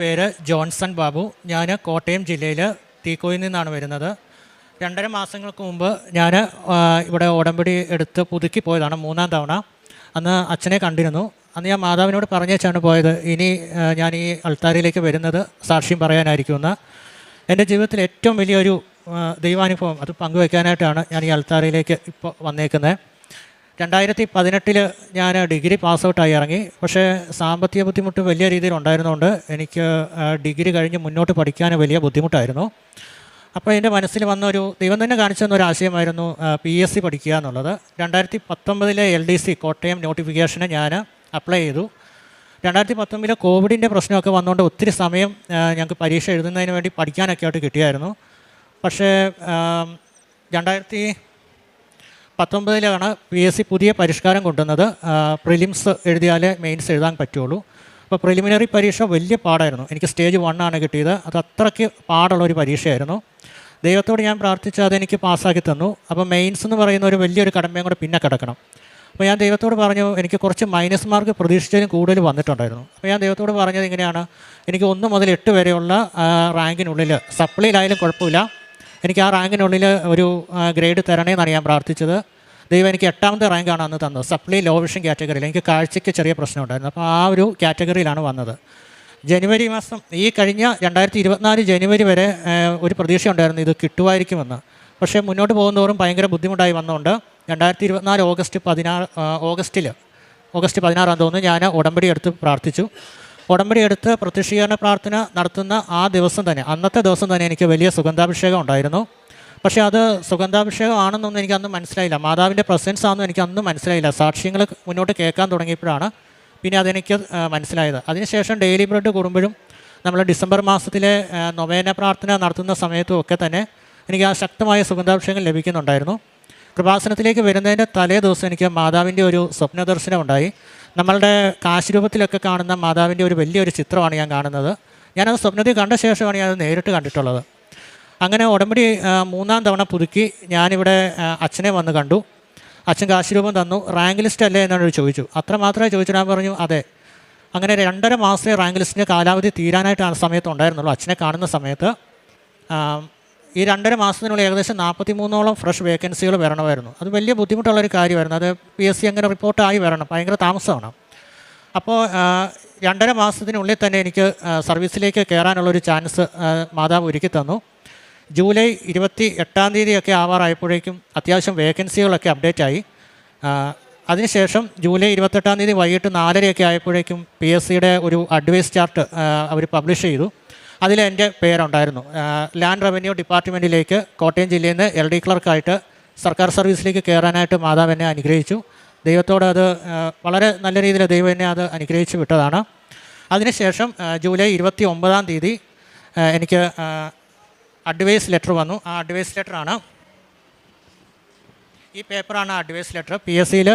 പേര് ജോൺസൺ ബാബു. ഞാൻ കോട്ടയം ജില്ലയിൽ തീക്കോയിൽ നിന്നാണ് വരുന്നത്. 2.5 മാസങ്ങൾക്ക് മുമ്പ് ഞാൻ ഇവിടെ ഉടമ്പടി എടുത്ത് പുതുക്കി പോയതാണ് 3-ാം തവണ. അന്ന് അച്ഛനെ കണ്ടിരുന്നു. അന്ന് ഞാൻ മാതാവിനോട് പറഞ്ഞേച്ചാണ് പോയത്, ഇനി ഞാൻ ഈ അൾത്താരയിലേക്ക് വരുന്നത് സാക്ഷ്യം പറയാനായിരിക്കുമെന്ന്. എൻ്റെ ജീവിതത്തിൽ ഏറ്റവും വലിയൊരു ദൈവാനുഭവം അത് പങ്കുവയ്ക്കാനായിട്ടാണ് ഞാൻ ഈ അൾത്താരയിലേക്ക് ഇപ്പോൾ വന്നേക്കുന്നത്. 2018 ഞാൻ ഡിഗ്രി പാസ് ഔട്ടായി ഇറങ്ങി. പക്ഷേ സാമ്പത്തിക ബുദ്ധിമുട്ട് വലിയ രീതിയിൽ ഉണ്ടായിരുന്നുകൊണ്ട് എനിക്ക് ഡിഗ്രി കഴിഞ്ഞ് മുന്നോട്ട് പഠിക്കാൻ വലിയ ബുദ്ധിമുട്ടായിരുന്നു. അപ്പോൾ എൻ്റെ മനസ്സിൽ വന്നൊരു ദൈവം തന്നെ കാണിച്ചു തന്നൊരു ആശയമായിരുന്നു PSC പഠിക്കുക എന്നുള്ളത്. 2019 LDC കോട്ടയം നോട്ടിഫിക്കേഷന് ഞാൻ അപ്ലൈ ചെയ്തു. 2019 കോവിഡിൻ്റെ പ്രശ്നമൊക്കെ വന്നുകൊണ്ട് ഒത്തിരി സമയം ഞങ്ങൾക്ക് പരീക്ഷ എഴുതുന്നതിന് വേണ്ടി പഠിക്കാനൊക്കെ ആയിട്ട് കിട്ടിയായിരുന്നു. പക്ഷേ 2019 PSC പുതിയ പരിഷ്കാരം കൊണ്ടുവന്നത്. പ്രിലിംസ് എഴുതിയാലേ മെയിൻസ് എഴുതാൻ പറ്റുള്ളൂ. അപ്പോൾ പ്രിലിമിനറി പരീക്ഷ വലിയ പാടായിരുന്നു. എനിക്ക് സ്റ്റേജ് 1 ആണ് കിട്ടിയത്. അത് അത്രയ്ക്ക് പാടുള്ളൊരു പരീക്ഷയായിരുന്നു. ദൈവത്തോട് ഞാൻ പ്രാർത്ഥിച്ചു, അതെനിക്ക് പാസ്സാക്കി തന്നു. അപ്പോൾ മെയിൻസ് എന്ന് പറയുന്ന ഒരു വലിയൊരു കടമ്പയും കൂടെ പിന്നെ കിടക്കണം. അപ്പോൾ ഞാൻ ദൈവത്തോട് പറഞ്ഞു, എനിക്ക് കുറച്ച് മൈനസ് മാർക്ക് പ്രതീക്ഷിച്ചതിനും കൂടുതൽ വന്നിട്ടുണ്ടായിരുന്നു. അപ്പോൾ ഞാൻ ദൈവത്തോട് പറഞ്ഞത് ഇങ്ങനെയാണ്, എനിക്ക് 1 മുതൽ 8 വരെയുള്ള റാങ്കിനുള്ളിൽ സപ്ലിയിലായാലും കുഴപ്പമില്ല, എനിക്ക് ആ റാങ്കിനുള്ളിൽ ഒരു ഗ്രേഡ് തരണേന്നാണ് ഞാൻ പ്രാർത്ഥിച്ചത്. ദൈവം എനിക്ക് 8ാമത്തെ റാങ്കാണ് അന്ന് തന്നത്. സപ്ലി ലോ വിഷൻ കാറ്റഗറിയിൽ എനിക്ക് കാഴ്ചയ്ക്ക് ചെറിയ പ്രശ്നമുണ്ടായിരുന്നു. അപ്പോൾ ആ ഒരു കാറ്റഗറിയിലാണ് വന്നത്. ജനുവരി മാസം ഈ കഴിഞ്ഞ 2024 ജനുവരി വരെ ഒരു പ്രതീക്ഷ ഉണ്ടായിരുന്നു ഇത് കിട്ടുമായിരിക്കുമെന്ന്. പക്ഷേ മുന്നോട്ട് പോകുന്നതോറും ഭയങ്കര ബുദ്ധിമുട്ടായി വന്നുകൊണ്ട് 2024 ഓഗസ്റ്റ് 16 തോന്നുന്നു ഞാൻ ഉടമ്പടി എടുത്ത് പ്രാർത്ഥിച്ചു. ഉടമ്പടി എടുത്ത് പ്രത്യക്ഷീകരണ പ്രാർത്ഥന നടത്തുന്ന ആ ദിവസം തന്നെ, അന്നത്തെ ദിവസം തന്നെ എനിക്ക് വലിയ സുഗന്ധാഭിഷേകം ഉണ്ടായിരുന്നു. പക്ഷേ അത് സുഗന്ധാഭിഷേകം ആണെന്നൊന്നും എനിക്ക് അന്ന് മനസ്സിലായില്ല. മാതാവിൻ്റെ പ്രസൻസ് ആണെന്നും എനിക്ക് അന്ന് മനസ്സിലായില്ല. സാക്ഷ്യങ്ങൾ മുന്നോട്ട് കേൾക്കാൻ തുടങ്ങിയപ്പോഴാണ് പിന്നെ അതെനിക്ക് മനസ്സിലായത്. അതിനുശേഷം ഡെയിലി ബ്രെഡ് കൂടുമ്പോഴും നമ്മൾ ഡിസംബർ മാസത്തിലെ നൊവേന പ്രാർത്ഥന നടത്തുന്ന സമയത്തും ഒക്കെ തന്നെ എനിക്ക് ആ ശക്തമായ സുഗന്ധാഭിഷേകം ലഭിക്കുന്നുണ്ടായിരുന്നു. കൃപാസനത്തിലേക്ക് വരുന്നതിൻ്റെ തലേ ദിവസം എനിക്ക് മാതാവിൻ്റെ ഒരു സ്വപ്നദർശനം ഉണ്ടായി. നമ്മളുടെ കാശ് രൂപത്തിലൊക്കെ കാണുന്ന മാതാവിൻ്റെ ഒരു വലിയൊരു ചിത്രമാണ് ഞാൻ കാണുന്നത്. ഞാനത് സ്വപ്നത്തിൽ കണ്ട ശേഷമാണ് ഞാനത് നേരിട്ട് കണ്ടിട്ടുള്ളത്. അങ്ങനെ ഉടമ്പടി 3-ാം തവണ പുതുക്കി ഞാനിവിടെ അച്ഛനെ വന്ന് കണ്ടു. അച്ഛൻ കാശ് രൂപം തന്നു. റാങ്ക് ലിസ്റ്റ് അല്ലേ എന്നോട് ചോദിച്ചു. അത്ര മാത്രമേ ചോദിച്ചു. ഞാൻ പറഞ്ഞു അതെ. അങ്ങനെ 2.5 മാസത്തെ റാങ്ക് ലിസ്റ്റിൻ്റെ കാലാവധി തീരാനായിട്ട് ആ സമയത്ത് ഉണ്ടായിരുന്നുള്ളൂ. അച്ഛനെ കാണുന്ന സമയത്ത് ഈ 2.5 മാസത്തിനുള്ളിൽ ഏകദേശം 43ഓളം ഫ്രഷ് വേക്കൻസികൾ വരണമായിരുന്നു. അത് വലിയ ബുദ്ധിമുട്ടുള്ളൊരു കാര്യമായിരുന്നു. അത് PSC അങ്ങനെ റിപ്പോർട്ടായി വരണം, ഭയങ്കര താമസമാണ്. അപ്പോൾ 2.5 മാസത്തിനുള്ളിൽ തന്നെ എനിക്ക് സർവീസിലേക്ക് കയറാനുള്ളൊരു ചാൻസ് മാതാവ് ഒരുക്കി തന്നു. ജൂലൈ 28-ാം തീയതിയൊക്കെ ആവാറായപ്പോഴേക്കും അത്യാവശ്യം വേക്കൻസികളൊക്കെ അപ്ഡേറ്റ് ആയി. അതിനുശേഷം ജൂലൈ 28-ാം തീയതി വൈകിട്ട് 4:30 ആയപ്പോഴേക്കും PSCയുടെ ഒരു അഡ്വൈസ് ചാർട്ട് അവർ പബ്ലിഷ് ചെയ്തു. അതിൽ എൻ്റെ പേരുണ്ടായിരുന്നു. ലാൻഡ് റവന്യൂ ഡിപ്പാർട്ട്മെൻറ്റിലേക്ക് കോട്ടയം ജില്ലയിൽ നിന്ന് LD ക്ലർക്കായിട്ട് സർക്കാർ സർവീസിലേക്ക് കയറാനായിട്ട് മാതാവ് എന്നെ അനുഗ്രഹിച്ചു. ദൈവത്തോട് അത് വളരെ നല്ല രീതിയിൽ ദൈവം എന്നെ അത് അനുഗ്രഹിച്ച് വിട്ടതാണ്. അതിനുശേഷം ജൂലൈ 29-ാം തീയതി എനിക്ക് അഡ്വൈസ് ലെറ്റർ വന്നു. ആ അഡ്വൈസ് ലെറ്ററാണ് ഈ പേപ്പറാണ്. അഡ്വൈസ് ലെറ്റർ PSCയിൽ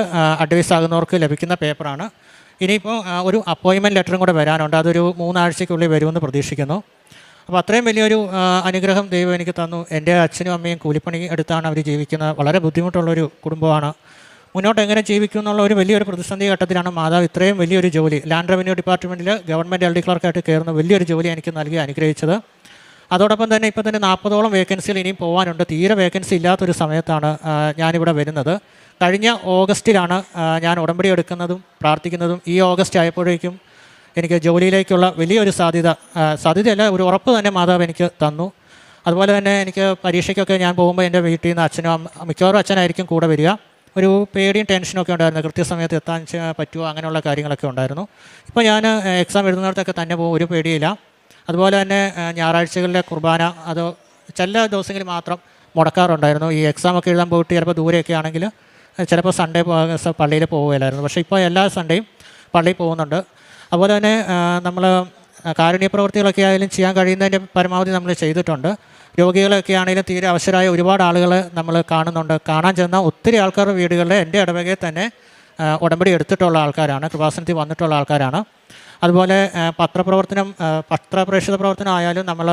അഡ്വൈസ് ആകുന്നവർക്ക് ലഭിക്കുന്ന പേപ്പറാണ്. ഇനിയിപ്പോൾ ഒരു അപ്പോയിൻമെൻറ്റ് ലെറ്ററും കൂടെ വരാനുണ്ട്. അതൊരു 3 ആഴ്ചയ്ക്കുള്ളിൽ വരുമെന്ന് പ്രതീക്ഷിക്കുന്നു. അപ്പോൾ അത്രയും വലിയൊരു അനുഗ്രഹം ദൈവം എനിക്ക് തന്നു. എൻ്റെ അച്ഛനും അമ്മയും കൂലിപ്പണി എടുത്താണ് അവർ ജീവിക്കുന്നത്. വളരെ ബുദ്ധിമുട്ടുള്ളൊരു കുടുംബമാണ്. മുന്നോട്ട് എങ്ങനെ ജീവിക്കും എന്നുള്ള ഒരു വലിയൊരു പ്രതിസന്ധി ഘട്ടത്തിലാണ് മാതാവ് ഇത്രയും വലിയൊരു ജോലി ലാൻഡ് റവന്യൂ ഡിപ്പാർട്ട്മെൻറ്റിൽ ഗവൺമെൻറ് LD ക്ലർക്കായിട്ട് കയറുന്ന വലിയൊരു ജോലി എനിക്ക് നൽകി അനുഗ്രഹിച്ചത്. അതോടൊപ്പം തന്നെ ഇപ്പോൾ തന്നെ 40ഓളം വേക്കൻസികൾ ഇനിയും പോകാനുണ്ട്. തീരെ വേക്കൻസി ഇല്ലാത്തൊരു സമയത്താണ് ഞാനിവിടെ വരുന്നത്. കഴിഞ്ഞ ഓഗസ്റ്റിലാണ് ഞാൻ ഉടമ്പടി എടുക്കുന്നതും പ്രാർത്ഥിക്കുന്നതും. ഈ ഓഗസ്റ്റ് ആയപ്പോഴേക്കും എനിക്ക് ജോലിയിലേക്കുള്ള വലിയൊരു സാധ്യതയല്ല, ഒരു ഉറപ്പ് തന്നെ മാതാവ് എനിക്ക് തന്നു. അതുപോലെ തന്നെ എനിക്ക് പരീക്ഷയ്ക്കൊക്കെ ഞാൻ പോകുമ്പോൾ എൻ്റെ വീട്ടിൽ നിന്ന് അച്ഛനും മിക്കവാറും അച്ഛനായിരിക്കും കൂടെ വരിക. ഒരു പേടിയും ടെൻഷനൊക്കെ ഉണ്ടായിരുന്നു, കൃത്യസമയത്ത് എത്താൻ പറ്റുമോ അങ്ങനെയുള്ള കാര്യങ്ങളൊക്കെ ഉണ്ടായിരുന്നു. ഇപ്പോൾ ഞാൻ എക്സാം എഴുതുന്നിടത്തൊക്കെ തന്നെ പോകും, ഒരു പേടിയില്ല. അതുപോലെ തന്നെ ഞായറാഴ്ചകളിലെ കുർബാന അത് ചില ദിവസങ്ങളിൽ മാത്രം മുടക്കാറുണ്ടായിരുന്നു. ഈ എക്സാമൊക്കെ എഴുതാൻ പോയിട്ട് ചിലപ്പോൾ ദൂരെയൊക്കെ ആണെങ്കിൽ ചിലപ്പോൾ സൺഡേ പള്ളിയിൽ പോവുകയില്ലായിരുന്നു. പക്ഷേ ഇപ്പോൾ എല്ലാ സൺഡേയും പള്ളിയിൽ പോകുന്നുണ്ട്. അതുപോലെ തന്നെ നമ്മൾ കാരുണ്യ പ്രവൃത്തികളൊക്കെ ആയാലും ചെയ്യാൻ കഴിയുന്നതിൻ്റെ പരമാവധി നമ്മൾ ചെയ്തിട്ടുണ്ട്. രോഗികളൊക്കെ ആണെങ്കിലും തീരെ അവശരായ ഒരുപാട് ആളുകൾ നമ്മൾ കാണുന്നുണ്ട്. കാണാൻ ചെന്ന ഒത്തിരി ആൾക്കാരുടെ വീടുകളിൽ എൻ്റെ ഇടവകയിൽ തന്നെ ഉടമ്പടി എടുത്തിട്ടുള്ള ആൾക്കാരാണ്, കൃപാസനത്തിൽ വന്നിട്ടുള്ള ആൾക്കാരാണ്. അതുപോലെ പത്രപ്രേക്ഷിത പ്രവർത്തനം ആയാലും നമ്മൾ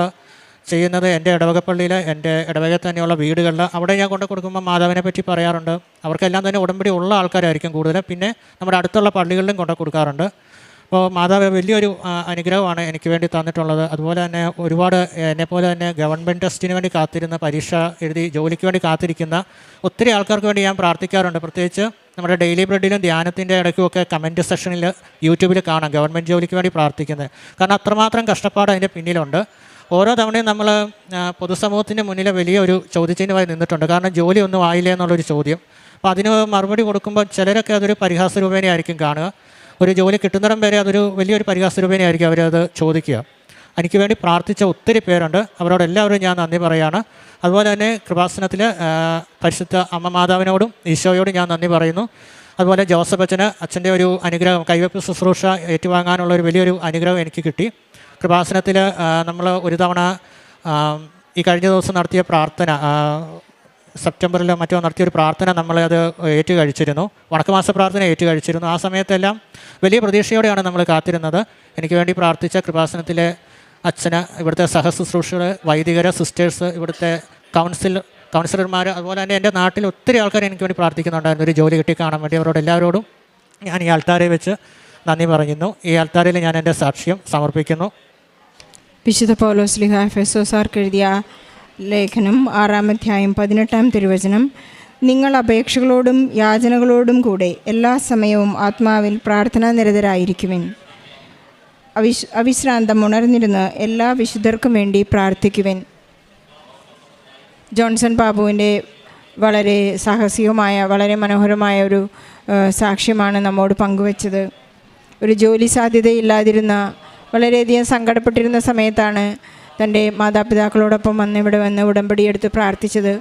ചെയ്യുന്നത് എൻ്റെ ഇടവകപ്പള്ളിയിൽ എൻ്റെ ഇടവകയിൽ തന്നെയുള്ള വീടുകളിൽ അവിടെ ഞാൻ കൊണ്ട് കൊടുക്കുമ്പോൾ മാതാവിനെ പറ്റി പറയാറുണ്ട്. അവർക്കെല്ലാം തന്നെ ഉടമ്പടി ഉള്ള ആൾക്കാരായിരിക്കും കൂടുതൽ. പിന്നെ നമ്മുടെ അടുത്തുള്ള പള്ളികളിലും കൊണ്ട് കൊടുക്കാറുണ്ട്. അപ്പോൾ മാതാവ് വലിയൊരു അനുഗ്രഹമാണ് എനിക്ക് വേണ്ടി തന്നിട്ടുള്ളത്. അതുപോലെ തന്നെ ഒരുപാട് എന്നെപ്പോലെ തന്നെ ഗവൺമെൻറ് ടെസ്റ്റിന് വേണ്ടി കാത്തിരുന്ന, പരീക്ഷ എഴുതി ജോലിക്ക് വേണ്ടി കാത്തിരിക്കുന്ന ഒത്തിരി ആൾക്കാർക്ക് വേണ്ടി ഞാൻ പ്രാർത്ഥിക്കാറുണ്ട്. പ്രത്യേകിച്ച് നമ്മുടെ ഡെയിലി ബ്രെഡിലും ധ്യാനത്തിൻ്റെ ഇടയ്ക്കുമൊക്കെ കമൻറ്റ് സെക്ഷനിൽ യൂട്യൂബിൽ കാണാം ഗവൺമെൻറ് ജോലിക്ക് വേണ്ടി പ്രാർത്ഥിക്കുന്നത്. കാരണം അത്രമാത്രം കഷ്ടപ്പാട് അതിൻ്റെ പിന്നിലുണ്ട്. ഓരോ തവണയും നമ്മൾ പൊതുസമൂഹത്തിൻ്റെ മുന്നിൽ വലിയൊരു ചോദ്യചിഹ്നമായി നിന്നിട്ടുണ്ട്. കാരണം ജോലി ഒന്നും ആയില്ലേ എന്നുള്ളൊരു ചോദ്യം. അപ്പോൾ അതിന് മറുപടി കൊടുക്കുമ്പോൾ ചിലരൊക്കെ അതൊരു പരിഹാസ രൂപേണയായിരിക്കും കാണുക. ഒരു ജോലി കിട്ടുന്നിടം വരെ അതൊരു വലിയൊരു പരിഹാസ രൂപേണയായിരിക്കും അവരത് ചോദിക്കുക. എനിക്ക് വേണ്ടി പ്രാർത്ഥിച്ച ഒത്തിരി പേരുണ്ട്. അവരോട് എല്ലാവരും ഞാൻ നന്ദി പറയുകയാണ്. അതുപോലെ തന്നെ കൃപാസനത്തിൽ പരിശുദ്ധ അമ്മ മാതാവിനോടും ഈശോയോടും ഞാൻ നന്ദി പറയുന്നു. അതുപോലെ ജോസഫ് അച്ഛൻ്റെ ഒരു അനുഗ്രഹം, കൈവെപ്പ് ശുശ്രൂഷ ഏറ്റുവാങ്ങാനുള്ള ഒരു വലിയൊരു അനുഗ്രഹം എനിക്ക് കിട്ടി. കൃപാസനത്തിൽ നമ്മൾ ഒരു തവണ ഈ കഴിഞ്ഞ ദിവസം നടത്തിയ പ്രാർത്ഥന, സെപ്റ്റംബറിലോ മറ്റോ നടത്തിയൊരു പ്രാർത്ഥന നമ്മളത് ഏറ്റുകഴിച്ചിരുന്നു. വണക്കമാസ പ്രാർത്ഥന ഏറ്റുകഴിച്ചിരുന്നു. ആ സമയത്തെല്ലാം വലിയ പ്രതീക്ഷയോടെയാണ് നമ്മൾ കാത്തിരുന്നത്. എനിക്ക് വേണ്ടി പ്രാർത്ഥിച്ച കൃപാസനത്തിലെ അച്ഛന്, ഇവിടുത്തെ സഹശുശ്രൂഷകൾ, വൈദികർ, സിസ്റ്റേഴ്സ്, ഇവിടുത്തെ കൗൺസിലർമാർ, അതുപോലെ തന്നെ എൻ്റെ നാട്ടിൽ ഒത്തിരി ആൾക്കാർ എനിക്ക് വേണ്ടി പ്രാർത്ഥിക്കുന്നുണ്ടായിരുന്നു ഒരു ജോലി കിട്ടി കാണാൻ വേണ്ടി. അവരോട് എല്ലാവരോടും ഞാൻ ഈ ആൾത്താരെ വെച്ച് നന്ദി പറയുന്നു. ഈ ആൾത്താരിൽ ഞാൻ എൻ്റെ സാക്ഷ്യം സമർപ്പിക്കുന്നു. വിശുദ്ധ പൗലോസ്ലീഹ എഫെസോസാർക്ക് എഴുതിയ ലേഖനം 6-ാം അധ്യായം 18-ാം തിരുവചനം: നിങ്ങൾ അപേക്ഷകളോടും യാചനകളോടും കൂടെ എല്ലാ സമയവും ആത്മാവിൽ പ്രാർത്ഥനാ നിരതരായിരിക്കുവിൻ. അവിശ്രാന്തം ഉണർന്നിരുന്ന് എല്ലാ വിശുദ്ധർക്കും വേണ്ടി പ്രാർത്ഥിക്കുവിൻ. ജോൺസൺ ബാബുവിൻ്റെ വളരെ സാഹസികമായ, വളരെ മനോഹരമായ ഒരു സാക്ഷ്യമാണ് നമ്മോട് പങ്കുവച്ചത്. ഒരു ജോലി സാധ്യതയില്ലാതിരുന്ന, വളരെയധികം സങ്കടപ്പെട്ടിരുന്ന സമയത്താണ് തൻ്റെ മാതാപിതാക്കളോടൊപ്പം ഇവിടെ വന്ന് ഉടമ്പടിയെടുത്ത് പ്രാർത്ഥിച്ചത്.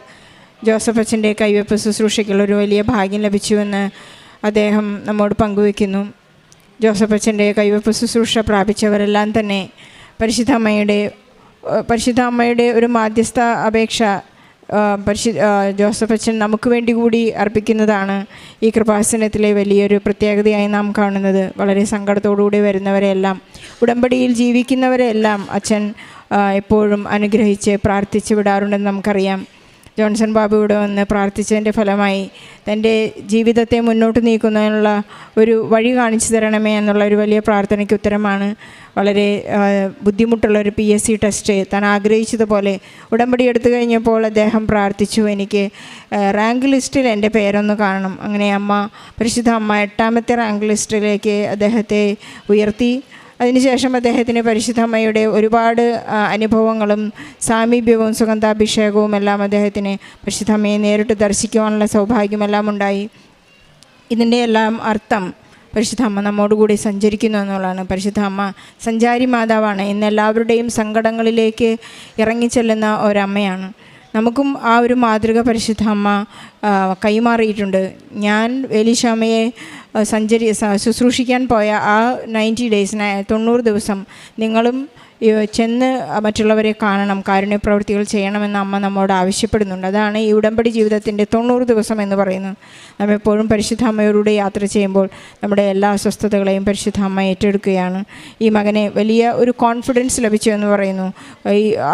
ജോസഫ് അച്ഛൻ്റെ കൈവെപ്പ് ശുശ്രൂഷയ്ക്കുള്ള ഒരു വലിയ ഭാഗ്യം ലഭിച്ചുവെന്ന് അദ്ദേഹം നമ്മോട് പങ്കുവയ്ക്കുന്നു. ജോസഫ് അച്ഛൻ്റെ കൈവെപ്പ് ശുശ്രൂഷ പ്രാപിച്ചവരെല്ലാം തന്നെ പരിശുദ്ധ അമ്മയുടെ ഒരു മാധ്യസ്ഥ അപേക്ഷ ജോസഫ് അച്ഛൻ നമുക്ക് വേണ്ടി കൂടി അർപ്പിക്കുന്നതാണ് ഈ കൃപാസനത്തിലെ വലിയൊരു പ്രത്യേകതയായി നാം കാണുന്നത്. വളരെ സങ്കടത്തോടുകൂടി വരുന്നവരെല്ലാം, ഉടമ്പടിയിൽ ജീവിക്കുന്നവരെല്ലാം അച്ഛൻ എപ്പോഴും അനുഗ്രഹിച്ച് പ്രാർത്ഥിച്ച് വിടാറുണ്ടെന്ന് നമുക്കറിയാം. ജോൺസൺ ബാബു ഇവിടെ വന്ന് പ്രാർത്ഥിച്ചതിൻ്റെ ഫലമായി തൻ്റെ ജീവിതത്തെ മുന്നോട്ട് നീക്കുന്നതിനുള്ള ഒരു വഴി കാണിച്ചു തരണമേ എന്നുള്ള ഒരു വലിയ പ്രാർത്ഥനയ്ക്ക് ഉത്തരമാണ്. വളരെ ബുദ്ധിമുട്ടുള്ളൊരു PSC ടെസ്റ്റ് താൻ ആഗ്രഹിച്ചതുപോലെ ഉടമ്പടി എടുത്തു കഴിഞ്ഞപ്പോൾ അദ്ദേഹം പ്രാർത്ഥിച്ചു, എനിക്ക് റാങ്ക് ലിസ്റ്റിൽ എൻ്റെ പേരൊന്ന് കാണണം. അങ്ങനെ പരിശുദ്ധ അമ്മ 8ാമത്തെ റാങ്ക് ലിസ്റ്റിലേക്ക് അദ്ദേഹത്തെ ഉയർത്തി. അതിനുശേഷം അദ്ദേഹത്തിന് പരിശുദ്ധമ്മയുടെ ഒരുപാട് അനുഭവങ്ങളും സാമീപ്യവും സുഗന്ധാഭിഷേകവും എല്ലാം അദ്ദേഹത്തിന് പരിശുദ്ധമ്മയെ നേരിട്ട് ദർശിക്കുവാനുള്ള സൗഭാഗ്യമെല്ലാം ഉണ്ടായി. ഇതിൻ്റെ എല്ലാം അർത്ഥം പരിശുദ്ധ അമ്മ നമ്മോടുകൂടി സഞ്ചരിക്കുന്നു എന്നുള്ളതാണ്. പരിശുദ്ധ അമ്മ സഞ്ചാരി മാതാവാണ്. ഇന്ന് എല്ലാവരുടെയും സങ്കടങ്ങളിലേക്ക് ഇറങ്ങിച്ചെല്ലുന്ന ഒരമ്മയാണ്. നമുക്കും ആ ഒരു മാതൃക പരിശുദ്ധ അമ്മ കൈമാറിയിട്ടുണ്ട്. ഞാൻ എലീശാമ്മയെ ശുശ്രൂഷിക്കാൻ പോയ ആ 90 days 90 ദിവസം നിങ്ങളും ചെന്ന് മറ്റുള്ളവരെ കാണണം, കാരുണ്യപ്രവൃത്തികൾ ചെയ്യണമെന്ന് അമ്മ നമ്മോട് ആവശ്യപ്പെടുന്നുണ്ട്. അതാണ് ഈ ഉടമ്പടി ജീവിതത്തിൻ്റെ 90 ദിവസം എന്ന് പറയുന്നത്. നാം എപ്പോഴും പരിശുദ്ധ അമ്മയോടുകൂടി യാത്ര ചെയ്യുമ്പോൾ നമ്മുടെ എല്ലാ അസ്വസ്ഥതകളെയും പരിശുദ്ധ അമ്മ ഏറ്റെടുക്കുകയാണ്. ഈ മകനെ വലിയ ഒരു കോൺഫിഡൻസ് ലഭിച്ചു എന്ന് പറയുന്നു.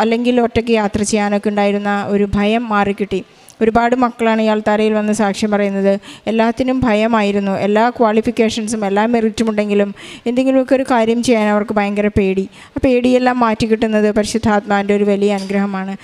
അല്ലെങ്കിൽ ഒറ്റയ്ക്ക് യാത്ര ചെയ്യാനൊക്കെ ഉണ്ടായിരുന്ന ഒരു ഭയം മാറിക്കിട്ടി. ഒരുപാട് മക്കളാണ് ഈ ആൾത്താരയിൽ വന്ന് സാക്ഷ്യം പറയുന്നത്. എല്ലാത്തിനും ഭയമായിരുന്നു. എല്ലാ ക്വാളിഫിക്കേഷൻസും എല്ലാ മെറിറ്റും ഉണ്ടെങ്കിലും എന്തെങ്കിലുമൊക്കെ ഒരു കാര്യം ചെയ്യാൻ അവർക്ക് ഭയങ്കര പേടി. ആ പേടിയെല്ലാം മാറ്റി കിട്ടുന്നത് പരിശുദ്ധാത്മാവിൻ്റെ ഒരു വലിയ അനുഗ്രഹമാണ്.